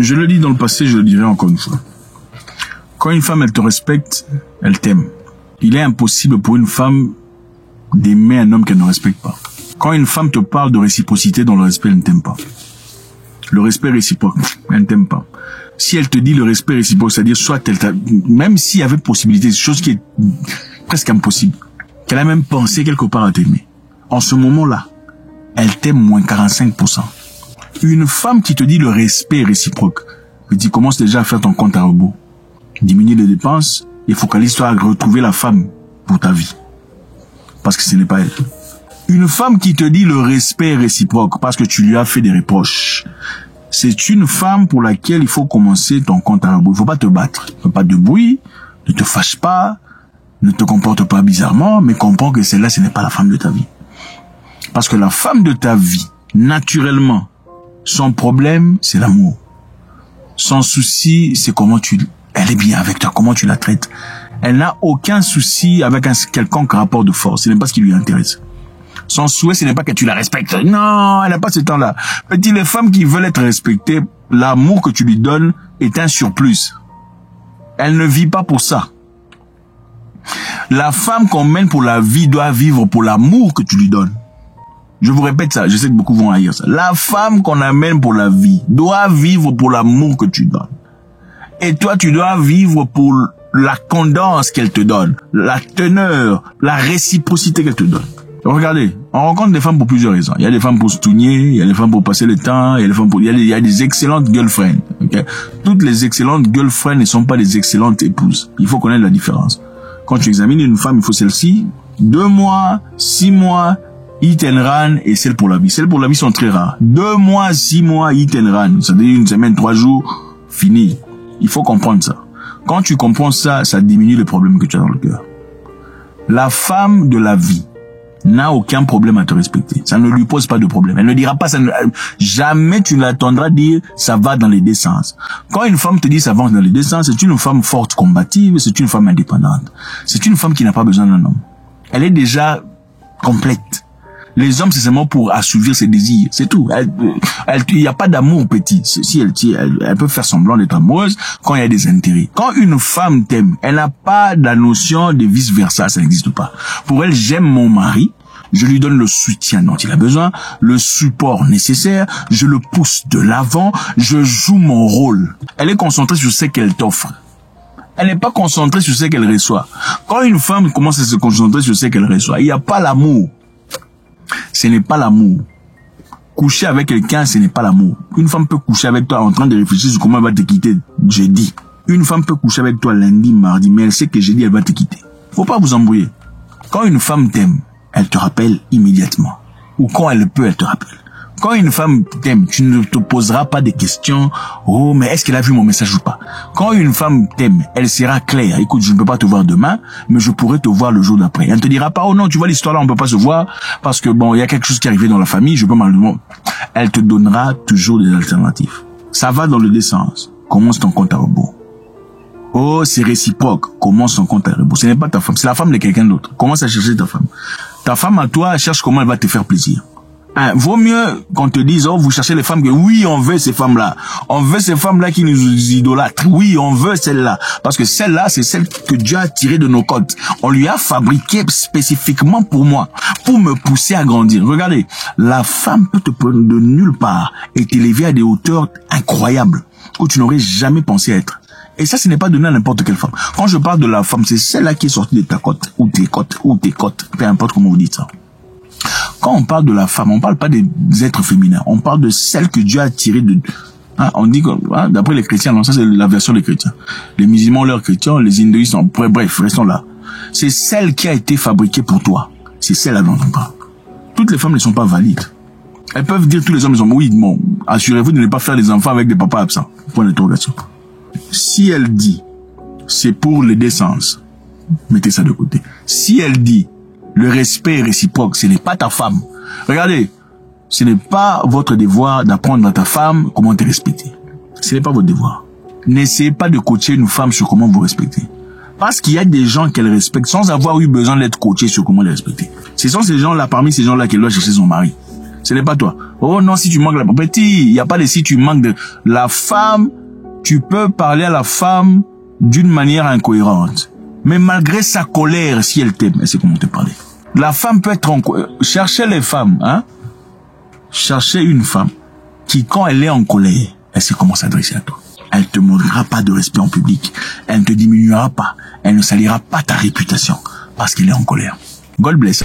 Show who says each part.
Speaker 1: Je le dis dans le passé, je le dirai encore une fois. Quand une femme, elle te respecte, elle t'aime. Il est impossible pour une femme d'aimer un homme qu'elle ne respecte pas. Quand une femme te parle de réciprocité dans le respect, elle ne t'aime pas. Le respect réciproque, elle ne t'aime pas. Si elle te dit le respect réciproque, c'est-à-dire soit elle t'a, même s'il y avait possibilité, chose qui est presque impossible, qu'elle a même pensé quelque part à t'aimer, en ce moment-là, elle t'aime moins 45%. Une femme qui te dit le respect réciproque, tu commences déjà à faire ton compte à rebours. Diminue les dépenses et focalise-toi à retrouver la femme pour ta vie. Parce que ce n'est pas elle. Une femme qui te dit le respect réciproque parce que tu lui as fait des reproches, c'est une femme pour laquelle il faut commencer ton compte à rebours. Il ne faut pas te battre. Ne fais pas de bruit, ne te fâche pas, ne te comporte pas bizarrement, mais comprends que celle-là, ce n'est pas la femme de ta vie. Parce que la femme de ta vie, naturellement, son problème, c'est l'amour. Son souci, c'est comment elle est bien avec toi, comment tu la traites. Elle n'a aucun souci avec un quelconque rapport de force. Ce n'est pas ce qui lui intéresse. Son souhait, ce n'est pas que tu la respectes. Non, elle n'a pas ce temps-là. Petit, les femmes qui veulent être respectées, l'amour que tu lui donnes est un surplus. Elle ne vit pas pour ça. La femme qu'on mène pour la vie doit vivre pour l'amour que tu lui donnes. Je vous répète ça, je sais que beaucoup vont haïr ça. La femme qu'on amène pour la vie doit vivre pour l'amour que tu donnes. Et toi, tu dois vivre pour la constance qu'elle te donne, la teneur, la réciprocité qu'elle te donne. Regardez, on rencontre des femmes pour plusieurs raisons. Il y a des femmes pour se tourner, il y a des femmes pour passer le temps, il y a des excellentes girlfriends. Okay? Toutes les excellentes girlfriends ne sont pas des excellentes épouses. Il faut connaître la différence. Quand tu examines une femme, il faut celle-ci, 2 mois, 6 mois, hit and run, et celles pour la vie. Celles pour la vie sont très rares. 2 mois, 6 mois, hit and run. Ça veut dire 1 semaine, 3 jours, fini. Il faut comprendre ça. Quand tu comprends ça, ça diminue les problèmes que tu as dans le cœur. La femme de la vie n'a aucun problème à te respecter. Ça ne lui pose pas de problème. Elle ne dira pas ça. Jamais tu l'attendras dire ça va dans les deux sens. Quand une femme te dit ça va dans les deux sens, c'est une femme forte, combative, c'est une femme indépendante. C'est une femme qui n'a pas besoin d'un homme. Elle est déjà complète. Les hommes, c'est seulement pour assouvir ses désirs. C'est tout. Il n'y a pas d'amour petit. Si elle peut faire semblant d'être amoureuse quand il y a des intérêts. Quand une femme t'aime, elle n'a pas la notion de vice versa. Ça n'existe pas. Pour elle, j'aime mon mari. Je lui donne le soutien dont il a besoin, le support nécessaire. Je le pousse de l'avant. Je joue mon rôle. Elle est concentrée sur ce qu'elle t'offre. Elle n'est pas concentrée sur ce qu'elle reçoit. Quand une femme commence à se concentrer sur ce qu'elle reçoit, il n'y a pas l'amour. Ce n'est pas l'amour. Coucher avec quelqu'un, ce n'est pas l'amour. Une femme peut coucher avec toi en train de réfléchir sur comment elle va te quitter jeudi. Une femme peut coucher avec toi lundi, mardi, mais elle sait que jeudi, elle va te quitter. Faut pas vous embrouiller. Quand une femme t'aime, elle te rappelle immédiatement. Ou quand elle peut, elle te rappelle. Quand une femme t'aime, tu ne te poseras pas des questions. Oh, mais est-ce qu'elle a vu mon message ou pas? Quand une femme t'aime, elle sera claire. Écoute, je ne peux pas te voir demain, mais je pourrai te voir le jour d'après. Elle ne te dira pas, oh non, tu vois l'histoire là, on ne peut pas se voir parce que bon, il y a quelque chose qui est arrivé dans la famille, je peux malheureusement. Elle te donnera toujours des alternatives. Ça va dans le deux sens. Commence ton compte à rebours. Oh, c'est réciproque. Commence ton compte à rebours. Ce n'est pas ta femme, c'est la femme de quelqu'un d'autre. Commence à chercher ta femme. Ta femme à toi, elle cherche comment elle va te faire plaisir. Vaut mieux qu'on te dise, oh, vous cherchez les femmes que oui, on veut ces femmes-là. On veut ces femmes-là qui nous idolâtrent. Oui, on veut celle-là. Parce que celle-là, c'est celle que Dieu a tirée de nos côtes. On lui a fabriqué spécifiquement pour moi, pour me pousser à grandir. Regardez, la femme peut te prendre de nulle part et t'élever à des hauteurs incroyables où tu n'aurais jamais pensé être. Et ça, ce n'est pas donné à n'importe quelle femme. Quand je parle de la femme, c'est celle-là qui est sortie de ta côte, ou tes côtes, peu importe comment vous dites ça. Quand on parle de la femme, on parle pas des êtres féminins. On parle de celle que Dieu a tirée de... on dit que, d'après les chrétiens, non, ça c'est la version des chrétiens. Les musulmans, leurs chrétiens, les hindouistes, bref, restons là. C'est celle qui a été fabriquée pour toi. C'est celle-là dont on parle. Toutes les femmes ne sont pas valides. Elles peuvent dire tous les hommes, ils sont, oui, bon, assurez-vous de ne pas faire des enfants avec des papas absents. Point d'interrogation. Si elle dit, c'est pour les deux sens, mettez ça de côté. Si elle dit, le respect est réciproque, ce n'est pas ta femme. Regardez, ce n'est pas votre devoir d'apprendre à ta femme comment te respecter. Ce n'est pas votre devoir. N'essayez pas de coacher une femme sur comment vous respecter. Parce qu'il y a des gens qu'elle respecte sans avoir eu besoin d'être coachée sur comment les respecter. Ce sont ces gens-là, parmi ces gens-là, qu'elle doit chercher son mari. Ce n'est pas toi. Oh non, si tu manques la petit, il n'y a pas de si tu manques de la femme. Tu peux parler à la femme d'une manière incohérente. Mais malgré sa colère, si elle t'aime, c'est comment te parler. La femme peut être en colère. Cherchez les femmes, hein. Cherchez une femme qui, quand elle est en colère, elle sait comment s'adresser à toi. Elle te montrera pas de respect en public. Elle ne te diminuera pas. Elle ne salira pas ta réputation parce qu'elle est en colère. God bless.